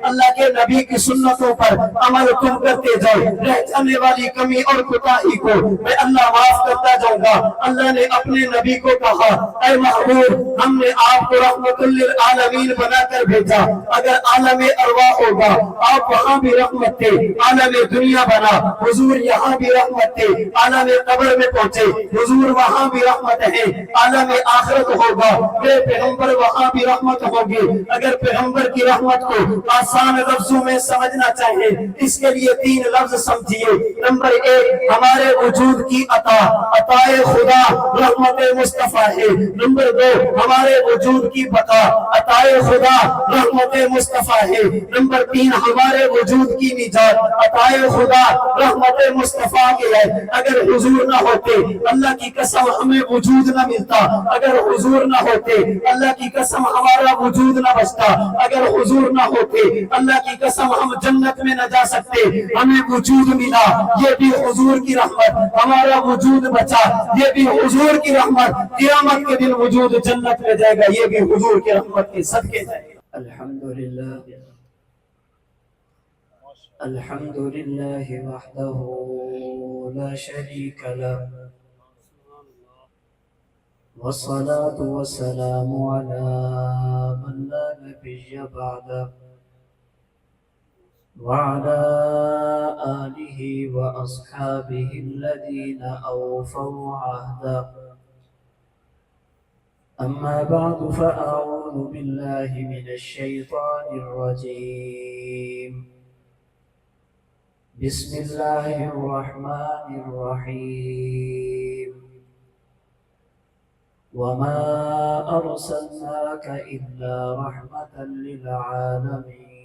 اللہ کے نبی کی سنتوں پر عمل تم کرتے جاؤ، رہ جانے والی کمی اور کوتاہی کو میں اللہ معاف کرتا جاؤں گا۔ اللہ نے اپنے نبی کو کہا اے محبوب ہم نے آپ کو رحمت للعالمین بنا کر بھیجا، اگر عالم ارواح ہوگا آپ وہاں بھی رحمت تھے، عالم دنیا بنا حضور یہاں بھی رحمت تھے، عالم قبر میں پہنچے حضور وہاں بھی رحمت ہے، عالم آخرت ہوگا میرے پیغمبر وہاں بھی رحمت ہوگی۔ اگر پیغمبر کی رحمت کو آسان لفظوں میں سمجھنا چاہیں اس کے لیے 3 لفظ سمجھیے۔ نمبر 1 ہمارے وجود کی عطا خدا رحمت مصطفیٰ ہے۔ نمبر 2 ہمارے وجود کی بقا عطا خدا رحمت مصطفیٰ ہے۔ نمبر 3 ہمارے وجود کی نجات عطا خدا رحمت مصطفیٰ کے ہے۔ اگر حضور نہ ہوتے اللہ کی قسم ہمیں وجود نہ ملتا، اگر حضور نہ ہوتے اللہ کی قسم ہمارا وجود نہ بچتا، اگر حضور نہ ہوتے اللہ کی قسم ہم جنت میں نہ جا سکتے۔ ہمیں وجود ملا یہ بھی حضور کی رحمت، ہمارا وجود بچا یہ بھی حضور کی رحمت، قیامت کے دن وجود جنت میں جائے گا یہ بھی حضور کی رحمت کے صدقے جائے گا۔ الحمدللہ الحمدللہ وحدہ لا شریک لہ والصلاة والسلام على من لا نبي بعده وعلى آله وأصحابه الذين أوفوا عهده أما بعد فأعوذ بالله من الشيطان الرجيم بسم الله الرحمن الرحيم وما أرسلناك إلا رحمة للعالمين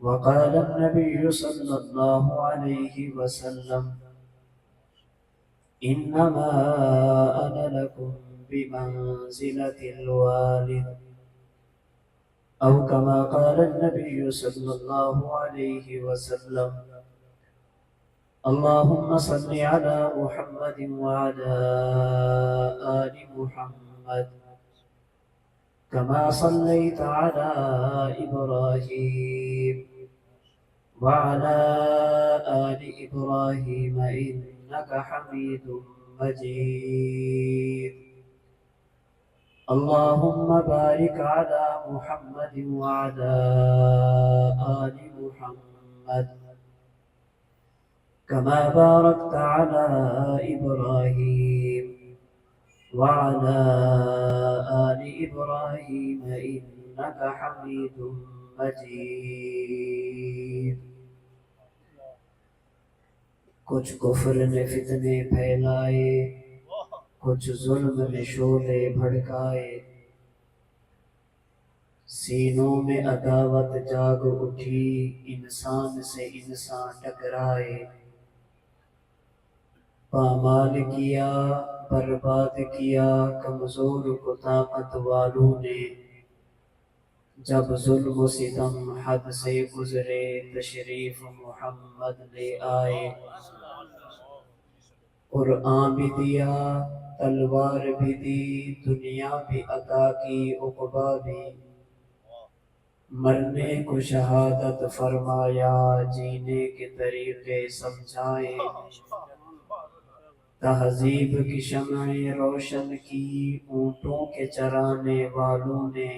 وقال النبي صلى الله عليه وسلم إنما أنا لكم بمنزلة الوالد أو كما قال النبي صلى الله عليه وسلم اللهم صل على محمد وعلى آل محمد كما صليت على إبراهيم وعلى آل إبراهيم إنك حميد مجيد اللهم بارك على محمد وعلى آل محمد كما باركت على إبراهيم وعلى آل إبراهيم إنك حميد مجيد کچھ کفر نے فتنے پھیلائے، کچھ ظلم نے شعلے بھڑکائے، سینوں میں عداوت جاگ اٹھی، انسان سے انسان ٹکرائے، پامال کیا برباد کیا کمزور کو طاقت والوں نے، جب ظلم و ستم حد سے گزرے تشریف محمد لے آئے، قرآن بھی دیا تلوار بھی دی دنیا بھی عطا کی عقبہ بھی، مرنے کو شہادت فرمایا جینے کے طریقے سمجھائے، تہذیب کی شمعیں روشن کی اونٹوں کے چرانے والوں نے،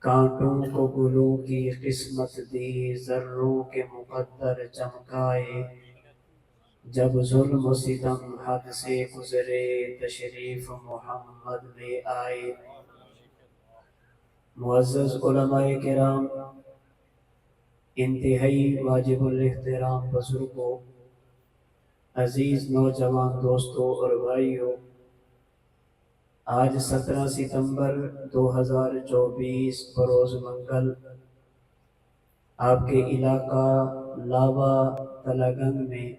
کانٹوں کو گلوں کی قسمت دی ذروں کے مقدر چمکائے، جب ظلم و ستم حد سے گزرے تشریف محمد لے آئے۔ معزز علماء کرام، انتہائی واجب الاحترام بزرگوں، عزیز نوجوان دوستوں اور بھائیوں، آج 17 ستمبر 2024 بروز منگل آپ کے علاقہ لاوا تلگنگ میں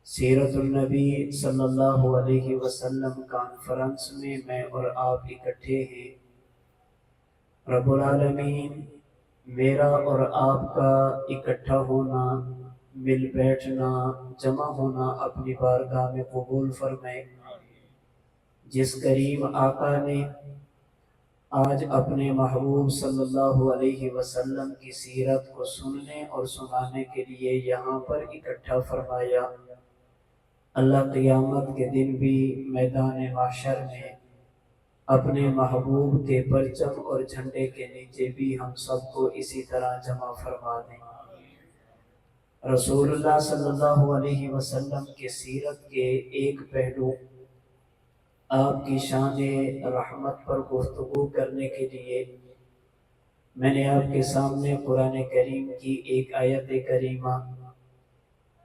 سیرت النبی صلی اللہ علیہ وسلم کانفرنس میں میں اور آپ اکٹھے ہیں۔ رب العالمین میرا اور آپ کا اکٹھا ہونا، مل بیٹھنا، جمع ہونا اپنی بارگاہ میں قبول فرمائے۔ جس کریم آقا نے آج اپنے محبوب صلی اللہ علیہ وسلم کی سیرت کو سننے اور سنانے کے لیے یہاں پر اکٹھا فرمایا۔ اللہ قیامت کے دن بھی میدان محشر میں اپنے محبوب کے پرچم اور جھنڈے کے نیچے بھی ہم سب کو اسی طرح جمع فرما دیں۔ رسول اللہ صلی اللہ علیہ وسلم کے سیرت کے ایک پہلو، آپ کی شان رحمت پر گفتگو کرنے کے لیے میں نے آپ کے سامنے قرآن کریم کی ایک آیت کریمہ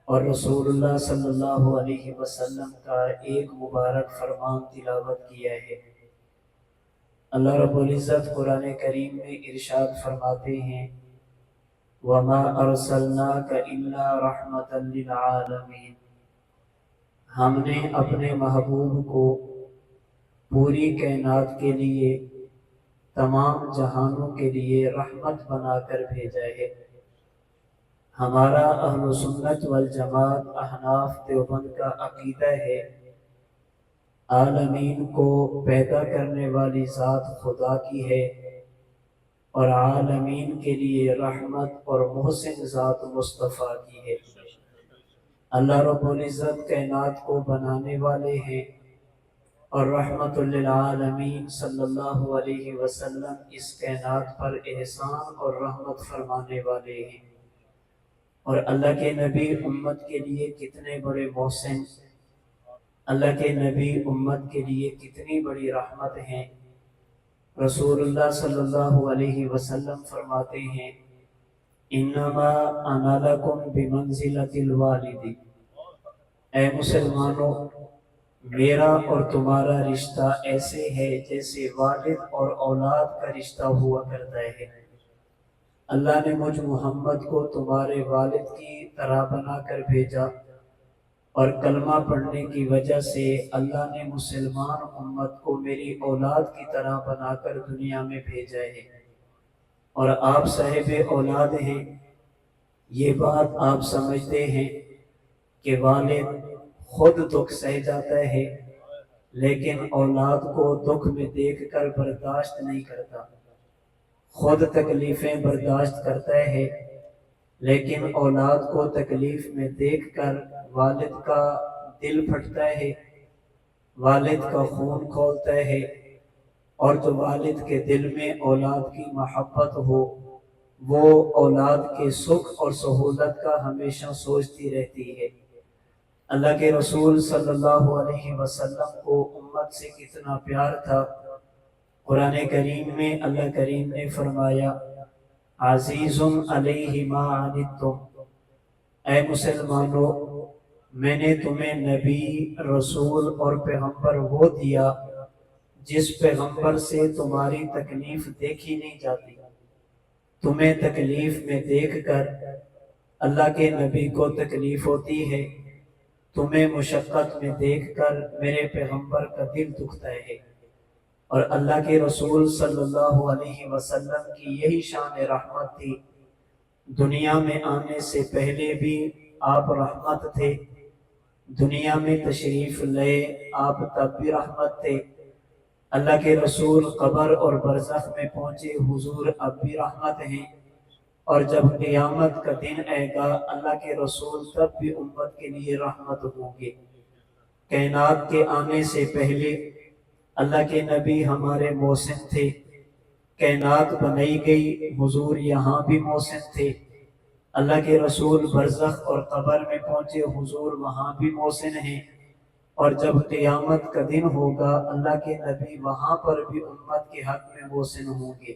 اور رسول اللہ صلی اللہ علیہ وسلم کا ایک مبارک فرمان تلاوت کیا ہے۔ اللہ رب العزت قرآن کریم میں ارشاد فرماتے ہیں وَمَا أَرْسَلْنَاكَ إِلَّا رَحْمَةً لِلْعَالَمِينَ، ہم نے اپنے محبوب کو پوری کائنات کے لیے، تمام جہانوں کے لیے رحمت بنا کر بھیجا ہے۔ ہمارا اہل سنت والجماعت احناف دیوبند کا عقیدہ ہے عالمین کو پیدا کرنے والی ذات خدا کی ہے اور عالمین کے لیے رحمت اور محسن ذات مصطفیٰ کی ہے۔ اللہ رب العزت کائنات کو بنانے والے ہیں اور رحمت للعالمین صلی اللہ علیہ وسلم اس کائنات پر احسان اور رحمت فرمانے والے ہیں۔ اور اللہ کے نبی امت کے لیے کتنے بڑے محسن، اللہ کے نبی امت کے لیے کتنی بڑی رحمت ہیں۔ رسول اللہ صلی اللہ علیہ وسلم فرماتے ہیں انما انا لکم بمنزلۃ الوالد، اے مسلمانوں میرا اور تمہارا رشتہ ایسے ہے جیسے والد اور اولاد کا رشتہ ہوا کرتا ہے۔ اللہ نے مجھ محمد کو تمہارے والد کی طرح بنا کر بھیجا، اور کلمہ پڑھنے کی وجہ سے اللہ نے مسلمان امت کو میری اولاد کی طرح بنا کر دنیا میں بھیجا ہے، اور آپ صاحب اولاد ہیں۔ یہ بات آپ سمجھتے ہیں کہ والد خود دکھ سہ جاتا ہے لیکن اولاد کو دکھ میں دیکھ کر برداشت نہیں کرتا، خود تکلیفیں برداشت کرتا ہے لیکن اولاد کو تکلیف میں دیکھ کر والد کا دل پھٹتا ہے، والد کا خون کھولتا ہے، اور جو والد کے دل میں اولاد کی محبت ہو وہ اولاد کے سکھ اور سہولت کا ہمیشہ سوچتی رہتی ہے۔ اللہ کے رسول صلی اللہ علیہ وسلم کو امت سے کتنا پیار تھا۔ قرآن کریم میں اللہ کریم نے فرمایا عزیز علیہ ما عنتم، اے مسلمانوں میں نے تمہیں نبی، رسول اور پیغمبر وہ دیا جس پیغمبر سے تمہاری تکلیف دیکھی نہیں جاتی۔ تمہیں تکلیف میں دیکھ کر اللہ کے نبی کو تکلیف ہوتی ہے، تمہیں مشقت میں دیکھ کر میرے پیغمبر کا دل دکھتا ہے۔ اور اللہ کے رسول صلی اللہ علیہ وسلم کی یہی شان رحمت تھی، دنیا میں آنے سے پہلے بھی آپ رحمت تھے، دنیا میں تشریف لے آپ تب بھی رحمت تھے، اللہ کے رسول قبر اور برزخ میں پہنچے حضور اب بھی رحمت ہیں، اور جب قیامت کا دن آئے گا اللہ کے رسول تب بھی امت کے لیے رحمت ہوں گے۔ کائنات کے آنے سے پہلے اللہ کے نبی ہمارے محسن تھے، کائنات بنائی گئی حضور یہاں بھی محسن تھے، اللہ کے رسول برزخ اور قبر میں پہنچے حضور وہاں بھی محسن ہیں، اور جب قیامت کا دن ہوگا اللہ کے نبی وہاں پر بھی امت کے حق میں محسن ہوں گے۔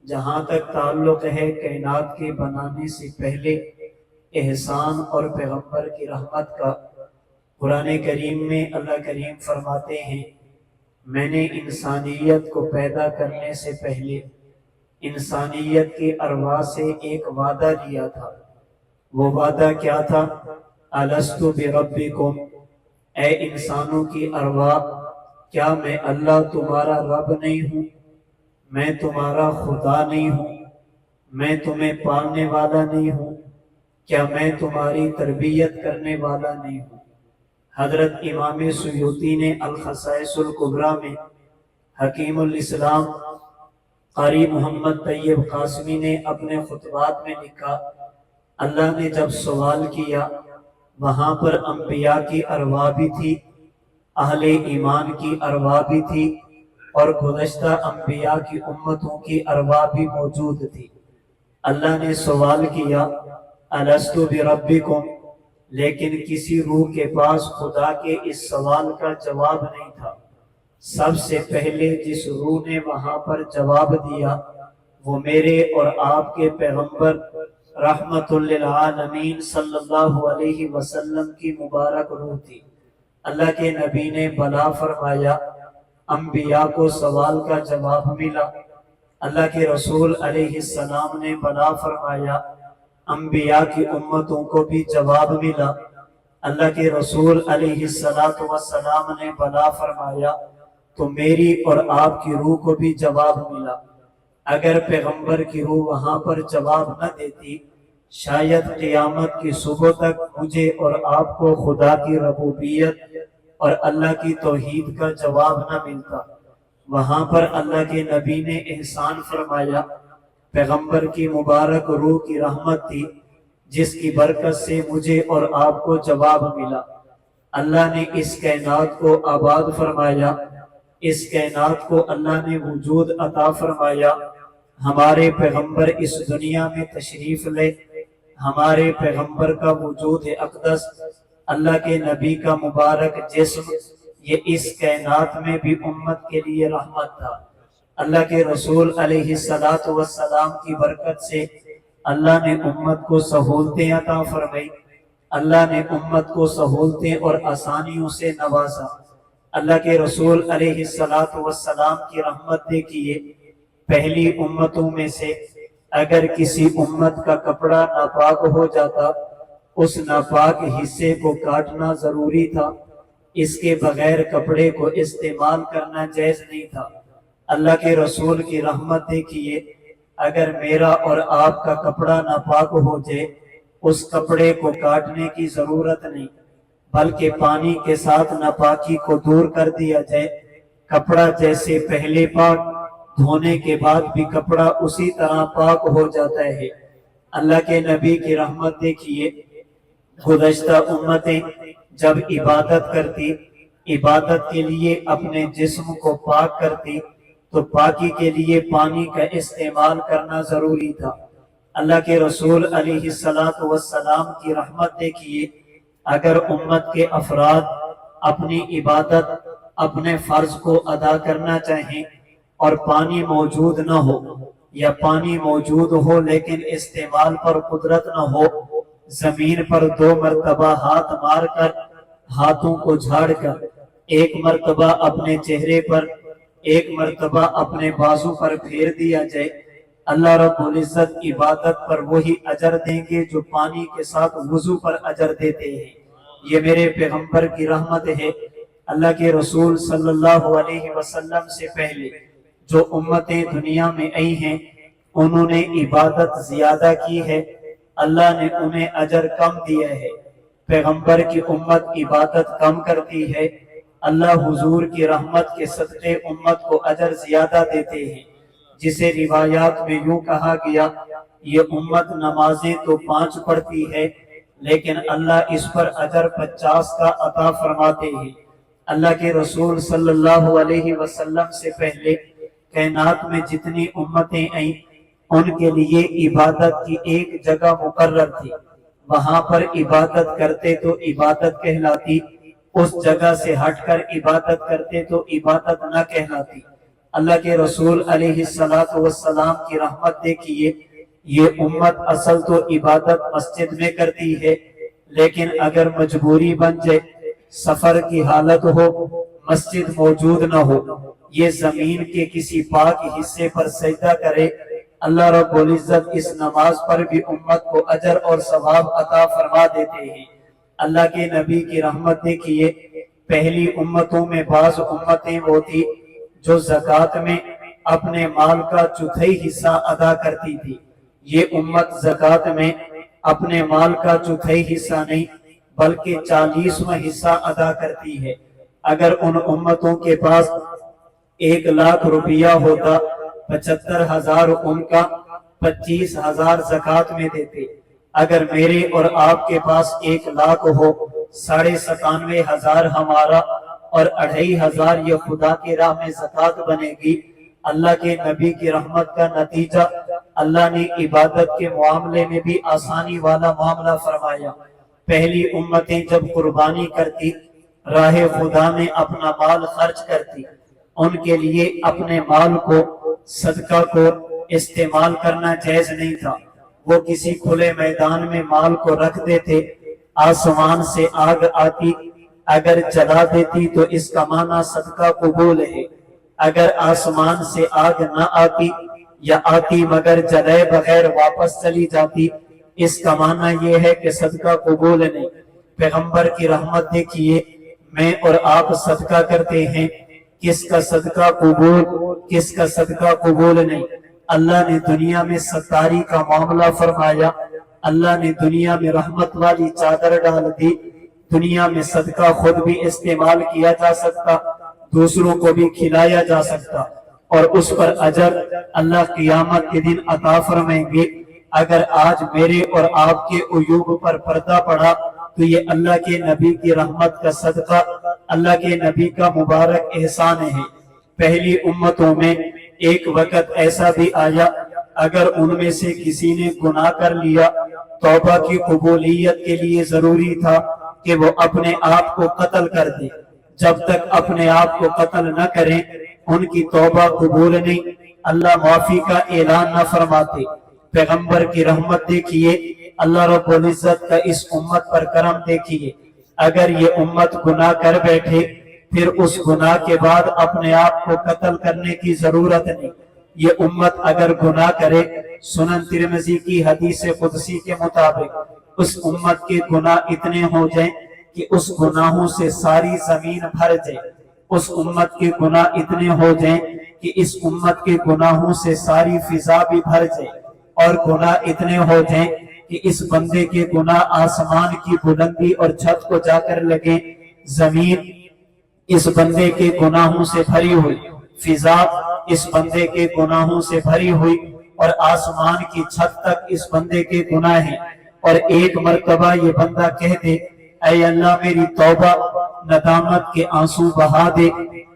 جہاں تک تعلق ہے کائنات کے بنانے سے پہلے احسان اور پیغمبر کی رحمت کا، قرآن کریم میں اللہ کریم فرماتے ہیں میں نے انسانیت کو پیدا کرنے سے پہلے انسانیت کی ارواح سے ایک وعدہ لیا تھا۔ وہ وعدہ کیا تھا؟ الست بربکم، اے انسانوں کی ارواح کیا میں اللہ تمہارا رب نہیں ہوں؟ میں تمہارا خدا نہیں ہوں؟ میں تمہیں پالنے والا نہیں ہوں؟ کیا میں تمہاری تربیت کرنے والا نہیں ہوں؟ حضرت امام سیوطی نے الخصائص الکبریٰ میں حکیم الاسلام قاری محمد طیب قاسمی نے اپنے خطبات میں لکھا، اللہ نے جب سوال کیا وہاں پر انبیاء کی ارواح بھی تھی، اہل ایمان کی ارواح بھی تھی، اور گزشتہ انبیاء کی امتوں کی ارواح بھی موجود تھی۔ اللہ نے سوال کیا الستُ بربکم، لیکن کسی روح کے پاس خدا کے اس سوال کا جواب نہیں تھا۔ سب سے پہلے جس روح نے وہاں پر جواب دیا وہ میرے اور آپ کے پیغمبر رحمت للعالمین صلی اللہ علیہ وسلم کی مبارک روح تھی۔ اللہ کے نبی نے بلا فرمایا، انبیاء کو سوال کا جواب ملا۔ اللہ کے رسول علیہ السلام نے بلا فرمایا، انبیاء کی امتوں کو بھی جواب ملا۔ اللہ کے رسول علیہ السلام نے بلا فرمایا تو میری اور آپ کی روح کو بھی جواب ملا۔ اگر پیغمبر کی روح وہاں پر جواب نہ دیتی، شاید قیامت کی صبح تک مجھے اور آپ کو خدا کی ربوبیت اور اللہ کی توحید کا جواب نہ ملتا۔ وہاں پر اللہ کے نبی نے احسان فرمایا، پیغمبر کی مبارک روح کی رحمت تھی جس کی برکت سے مجھے اور آپ کو جواب ملا۔ اللہ نے اس کائنات کو آباد فرمایا، اس کائنات کو اللہ نے وجود عطا فرمایا۔ ہمارے پیغمبر اس دنیا میں تشریف لے، ہمارے پیغمبر کا وجود اقدس، اللہ کے نبی کا مبارک جسم، یہ اس کائنات میں بھی امت کے لیے رحمت تھا۔ اللہ کے رسول علیہ السلام کی برکت سے اللہ نے امت کو سہولتیں عطا فرمائی، اللہ نے امت کو سہولتیں اور آسانیوں سے نوازا۔ اللہ کے رسول علیہ السلام کی رحمت دیکھیے، پہلی امتوں میں سے اگر کسی امت کا کپڑا ناپاک ہو جاتا، اس ناپاک حصے کو کاٹنا ضروری تھا، اس کے بغیر کپڑے کو استعمال کرنا جائز نہیں تھا۔ اللہ کے رسول کی رحمت دیکھیے، اگر میرا اور آپ کا کپڑا ناپاک ہو جائے، اس کپڑے کو کاٹنے کی ضرورت نہیں، بلکہ پانی کے ساتھ ناپاکی کو دور کر دیا جائے۔ کپڑا جیسے پہلے پاک، دھونے کے بعد بھی کپڑا اسی طرح پاک ہو جاتا ہے۔ اللہ کے نبی کی رحمت دیکھیے، گزشتہ امتیں جب عبادت کرتی، عبادت کے لیے اپنے جسم کو پاک کرتی تو پاکی کے لیے پانی کا استعمال کرنا ضروری تھا۔ اللہ کے رسول علیہ السلام کی رحمت دیکھیے، اگر امت کے افراد اپنی عبادت، اپنے فرض کو ادا کرنا چاہیں اور پانی موجود نہ ہو، یا پانی موجود ہو لیکن استعمال پر قدرت نہ ہو، زمین پر 2 مرتبہ ہاتھ مار کر، ہاتھوں کو جھاڑ کر، 1 مرتبہ اپنے چہرے پر، 1 مرتبہ اپنے بازو پر پھیر دیا جائے، اللہ رب العزت عبادت پر وہی اجر دیں گے جو پانی کے ساتھ وضو پر اجر دیتے ہیں۔ یہ میرے پیغمبر کی رحمت ہے۔ اللہ کے رسول صلی اللہ علیہ وسلم سے پہلے جو امتیں دنیا میں آئی ہیں، انہوں نے عبادت زیادہ کی ہے، اللہ نے انہیں اجر کم دیا ہے۔ پیغمبر کی امت عبادت کم کرتی ہے، اللہ حضور کی رحمت کے صدقے امت کو اجر زیادہ دیتے ہیں۔ جسے روایات میں یوں کہا گیا، یہ امت نمازیں تو 5 پڑھتی ہے لیکن اللہ اس پر اجر 50 کا عطا فرماتے ہیں۔ اللہ کے رسول صلی اللہ علیہ وسلم سے پہلے کائنات میں جتنی امتیں آئیں، ان کے لیے عبادت کی ایک جگہ مقرر تھی، وہاں پر عبادت کرتے تو عبادت کہلاتی، اس جگہ سے ہٹ کر عبادت کرتے تو عبادت نہ کہلاتی۔ اللہ کے رسول علیہ السلام کی رحمت دیکھیے، یہ امت اصل تو عبادت مسجد میں کرتی ہے، لیکن اگر مجبوری بن جائے، سفر کی حالت ہو، مسجد موجود نہ ہو، یہ زمین کے کسی پاک حصے پر سجدہ کرے، اللہ رب العزت اس نماز پر بھی امت کو اجر اور ثواب عطا فرما دیتے ہیں۔ اللہ کے نبی کی رحمت دیکھیے، پہلی امتوں میں بعض امتیں وہ تھی جو زکوٰۃ میں اپنے مال کا 1/4 حصہ ادا کرتی تھی۔ یہ امت زکوٰۃ میں اپنے مال کا 1/4 حصہ نہیں بلکہ 40واں حصہ ادا کرتی ہے۔ اگر ان امتوں کے پاس 1 لاکھ روپیہ ہوتا 75,000 ان کا، 25,000 زکات میں دیتے۔ اگر میرے اور آپ کے پاس 1 لاکھ ہو، 97,500 ہمارا اور 2,500 یہ خدا کی راہ میں زکات بنے گی۔ اللہ کے نبی کی رحمت کا نتیجہ، اللہ نے عبادت کے معاملے میں بھی آسانی والا معاملہ فرمایا۔ پہلی امتیں جب قربانی کرتی، راہ خدا میں اپنا مال خرچ کرتی، ان کے لیے اپنے مال کو، صدقہ کو استعمال کرنا جائز نہیں تھا۔ وہ کسی کھلے میدان میں مال کو رکھ دیتے، آسمان سے آگ آتی، اگر جلا دیتی تو اس کا معنی صدقہ قبول ہے۔ اگر آسمان سے آگ نہ آتی یا آتی مگر جلے بغیر واپس چلی جاتی، اس کا معنی یہ ہے کہ صدقہ قبول نہیں۔ پیغمبر کی رحمت دیکھیے، میں اور آپ صدقہ کرتے ہیں، کس کا صدقہ قبول، کس کا صدقہ قبول نہیں۔ اللہ نے دنیا میں ستاری کا معاملہ فرمایا، اللہ نے دنیا میں رحمت والی چادر ڈال دی، دنیا میں صدقہ خود بھی استعمال کیا جا سکتا، دوسروں کو بھی کھلایا جا سکتا، اور اس پر اجر اللہ قیامت کے دن عطا فرمائیں گے۔ اگر آج میرے اور آپ کے عیوب پر پردہ پڑا تو یہ اللہ کے نبی کی رحمت کا صدقہ، اللہ کے نبی کا مبارک احسان ہے۔ پہلی امتوں میں ایک وقت ایسا بھی آیا، اگر ان میں سے کسی نے گناہ کر لیا، توبہ کی قبولیت کے لیے ضروری تھا کہ وہ اپنے آپ کو قتل کر دے۔ جب تک اپنے آپ کو قتل نہ کریں ان کی توبہ قبول نہیں، اللہ معافی کا اعلان نہ فرماتے۔ پیغمبر کی رحمت دیکھیے، اللہ رب العزت کا اس امت پر کرم دیکھیے۔ اگر یہ امت گناہ کر بیٹھے پھر اس گناہ کے بعد اپنے آپ کو قتل کرنے کی ضرورت نہیں۔ یہ امت اگر گناہ کرے، سنن ترمذی کی حدیث قدسی کے مطابق اس امت کے گناہ اتنے ہو جائیں کہ اس گناہوں سے ساری زمین بھر جائے، اس امت کے گناہ اتنے ہو جائیں کہ اس امت کے گناہوں سے ساری فضا بھی بھر جائے، اور گناہ اتنے ہو جائیں کہ اس بندے کے گناہ آسمان کی بلندی اور چھت کو جا کر لگیں۔ زمین اس بندے کے گناہوں سے بھری ہوئی، فضا اس بندے کے گناہوں سے بھری ہوئی، اور آسمان کی چھت تک اس بندے کے گناہ ہیں، اور ایک مرتبہ یہ بندہ کہہ دے، اے اللہ میری توبہ، ندامت کے آنسو بہا دے،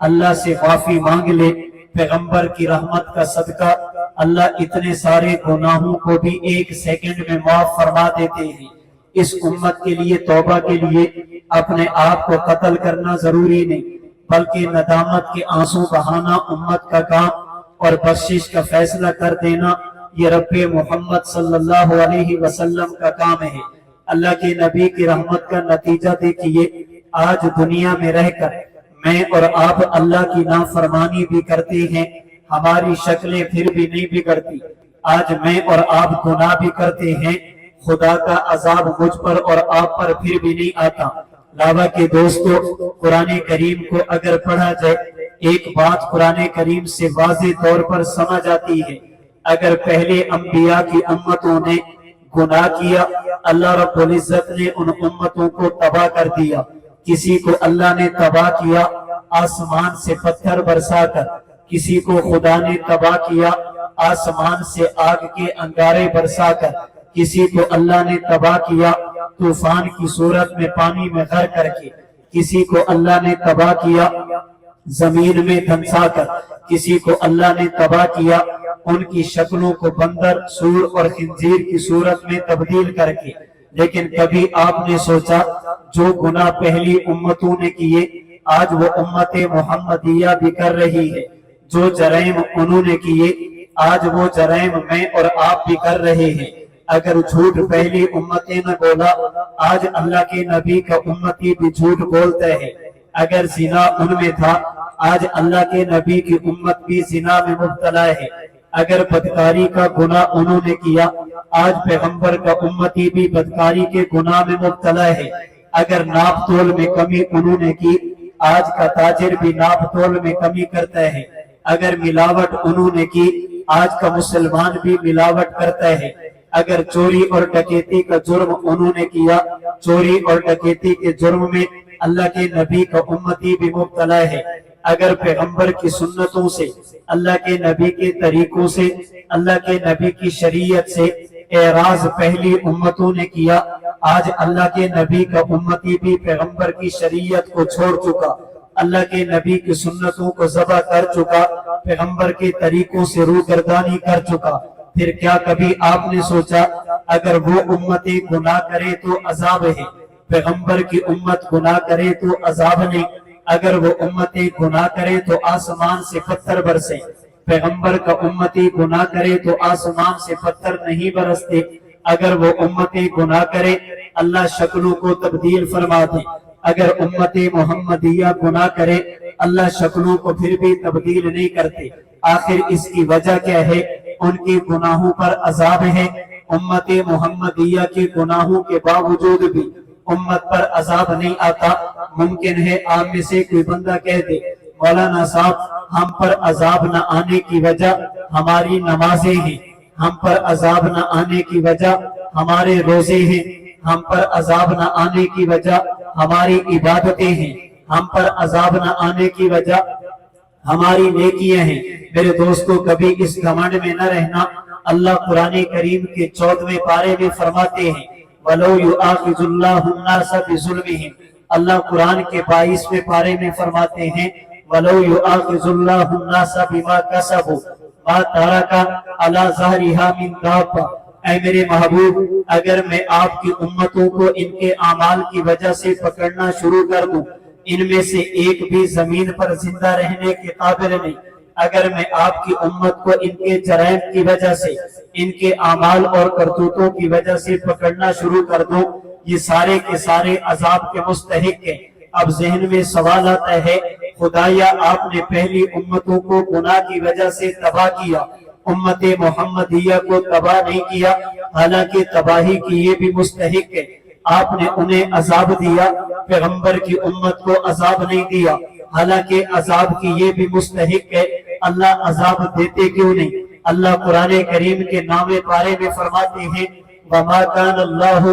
اللہ سے معافی مانگ لے۔ پیغمبر کی رحمت کا صدقہ اللہ اتنے سارے گناہوں کو بھی 1 سیکنڈ میں معاف فرما دیتے ہیں۔ اس امت کے لیے توبہ کے لیے اپنے آپ کو قتل کرنا ضروری نہیں، بلکہ ندامت کے آنسو بہانا امت کا کام، اور بخشش کا فیصلہ کر دینا یہ رب محمد صلی اللہ علیہ وسلم کا کام ہے۔ اللہ کے نبی کی رحمت کا نتیجہ دیکھیے، آج دنیا میں رہ کر میں اور آپ اللہ کی نافرمانی بھی کرتے ہیں، ہماری شکلیں پھر بھی نہیں بگڑتی۔ آج میں اور آپ گناہ بھی کرتے ہیں، خدا کا عذاب مجھ پر اور آپ پر پھر بھی نہیں آتا۔ لاوا کے دوستو، قرآن کریم کو اگر پڑھا جائے، ایک بات قرآن کریم سے واضح طور پر سمجھ آتی ہے، اگر پہلے انبیاء کی امتوں نے گناہ کیا، اللہ رب العزت نے ان امتوں کو تباہ کر دیا۔ کسی کو اللہ نے تباہ کیا آسمان سے پتھر برسا کر، کسی کو خدا نے تباہ کیا آسمان سے آگ کے انگارے برسا کر، کسی کو اللہ نے تباہ کیا طوفان کی صورت میں پانی میں غرق کر کے، کسی کو اللہ نے تباہ کیا زمین میں دھنسا کر، کسی کو اللہ نے تباہ کیا ان کی شکلوں کو بندر، سور اور خنزیر کی صورت میں تبدیل کر کے۔ لیکن کبھی آپ نے سوچا جو گناہ پہلی امتوں نے کیے آج وہ امت محمدیہ بھی کر رہی ہے، جو جرائم انہوں نے کیے آج وہ جرائم میں اور آپ بھی کر رہے ہیں۔ اگر جھوٹ پہلی امتیں نے بولا آج اللہ کے نبی کا امتی بھی جھوٹ بولتا ہے۔ اگر زنا ان میں تھا آج اللہ کے نبی کی امت بھی زنا میں مبتلا ہے۔ اگر بدکاری کا گناہ انہوں نے کیا آج پیغمبر کا امتی بھی بدکاری کے گناہ میں مبتلا ہے۔ اگر ناپ تول میں کمی انہوں نے کی آج کا تاجر بھی ناپ تول میں کمی کرتا ہے۔ اگر ملاوٹ انہوں نے کی آج کا مسلمان بھی ملاوٹ کرتا ہے۔ اگر چوری اور ڈکیتی کا جرم انہوں نے کیا چوری اور ڈکیتی کے جرم میں اللہ کے نبی کا امتی بھی مبتلا ہے۔ اگر پیغمبر کی سنتوں سے، اللہ کے نبی کے طریقوں سے، اللہ کے نبی کی شریعت سے اعراض پہلی امتوں نے کیا، آج اللہ کے نبی کا امتی بھی پیغمبر کی شریعت کو چھوڑ چکا، اللہ کے نبی کی سنتوں کو ذبح کر چکا، پیغمبر کے طریقوں سے روگردانی کر چکا، پھر کیا کبھی آپ نے سوچا اگر وہ امتی گناہ کرے تو عذاب ہے، پیغمبر کی امت گناہ کرے تو عذاب نہیں؟ اگر وہ امتی گناہ کرے تو آسمان سے پتھر برسے، پیغمبر کا امتی گناہ کرے تو آسمان سے پتھر نہیں برستے، اگر وہ امتی گناہ کرے اللہ شکلوں کو تبدیل فرما دے، اگر امتی محمدیہ گناہ کرے اللہ شکلوں کو پھر بھی تبدیل نہیں کرتے، آخر اس کی وجہ کیا ہے؟ ان کی گناہوں پر عذاب ہے، امتی محمدیہ کے گناہوں کے باوجود بھی امت پر عذاب نہیں آتا۔ ممکن ہے آپ میں سے کوئی بندہ کہہ دے مولانا صاحب ہم پر عذاب نہ آنے کی وجہ ہماری نمازیں ہیں، ہم پر عذاب نہ آنے کی وجہ ہمارے روزے ہیں، ہم پر عذاب نہ آنے کی وجہ ہماری عبادتیں ہیں، ہم پر عذاب نہ آنے کی وجہ ہماری نیکیاں ہیں۔ میرے دوستو کبھی اس گھمنڈ میں نہ رہنا، اللہ قرآن کریم کے 14ویں پارے میں فرماتے ہیں وَلَوْ يُؤَاخِذُ اللَّهُ النَّاسَ بِظُلْمِهِمْ، اللہ قرآن کے 22ویں پارے میں فرماتے ہیں وَلَوْ يُؤَاخِذُ اللَّهُ النَّاسَ بِمَا كَسَبُوا مَا تَرَكَ عَلَى ظَهْرِهَا مِنْ دَابَّةٍ، اے میرے محبوب اگر میں آپ کی امتوں کو ان کے اعمال کی وجہ سے پکڑنا شروع کر دوں، ان میں سے ایک بھی زمین پر زندہ رہنے کے قابل نہیں، اگر میں آپ کی امت کو ان کے جرائم کی وجہ سے، ان کے اعمال اور کرتوتوں کی وجہ سے پکڑنا شروع کر دوں، یہ سارے کے سارے عذاب کے مستحق ہیں۔ اب ذہن میں سوال آتا ہے خدایا آپ نے پہلی امتوں کو گناہ کی وجہ سے تباہ کیا، امت محمدیہ کو تباہ نہیں کیا، حالانکہ تباہی کی یہ بھی مستحق ہے، آپ نے انہیں عذاب دیا، پیغمبر کی امت کو عذاب نہیں دیا، حالانکہ عذاب کی یہ بھی مستحق ہے، اللہ عذاب دیتے کیوں نہیں؟ اللہ قرآن کریم کے 9ویں پارے میں فرماتے ہیں وَمَا كَانَ اللَّهُ